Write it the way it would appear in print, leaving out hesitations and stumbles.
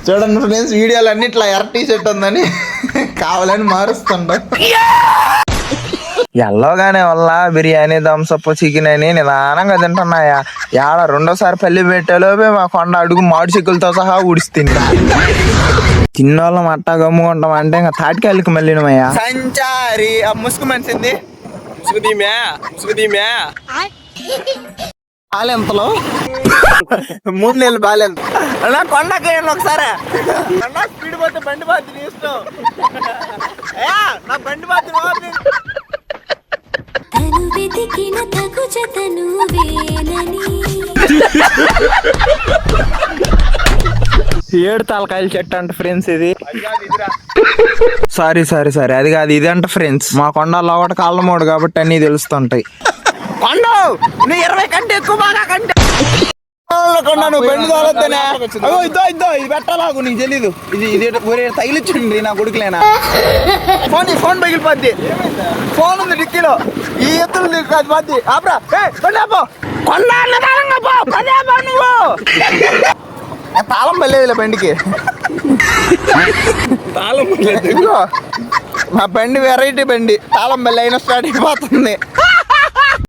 చూడండి ఫ్రెండ్స్, వీడియోలు అన్ని ఇట్లా ఎర్ర టీ షర్ట్ ఉందని కావాలని మారుస్తుండ. ఎల్లోగానే వల్ల బిర్యానీ, థమ్సప్, చికెన్ అని నిదానంగా తింటున్నాయా. యాడ రెండోసారి పల్లి పెట్టేలోపే మా కొండ అడుగు మామిడి చిక్కులతో సహా ఊడిస్తుంది. తిన్నోళ్ళం అట్టా గమ్ముకుంటాం అంటే ఇంకా తాటికాయలకి మళ్ళీనమయ్యా. సంచారి ముసుగు మనిషింది బాలెంతలో 3 నెలలు బాలెంత అలా కొండకేయండి ఒకసారి. స్పీడ్ పోతే బండి బాధ్యత ఇష్టం. నా బండి బాధ్యత ఏడు తలకాయల చెట్టు అంట ఫ్రెండ్స్ ఇది. సారీ అది కాదు, ఇది అంట ఫ్రెండ్స్. మా కొండల్లో ఒకటి కాళ్ళ మోడు కాబట్టి అన్ని తెలుస్తుంటాయి. కొండ నువ్వు 20 కంటే ఎక్కువ బాగా కంటే నువ్వు బండి తోలొద్దనే. ఇద్దో ఇది పెట్టలాగు, నీకు తెలీదు. ఇది తగిలించండి నా కొడుకులేనా. ఫోన్ పగిలిపోద్ది. ఫోన్ ఉంది డిక్కీలో. ఈ ఎత్తులు అది పోద్ది. ఆపరా కొండ నువ్వు. తాళం పర్లేదులే బండికి. తాళం మా బండి వెరైటీ బండి. తాళం పల్లె అయినా స్టార్ట్ అయిపోతుంది.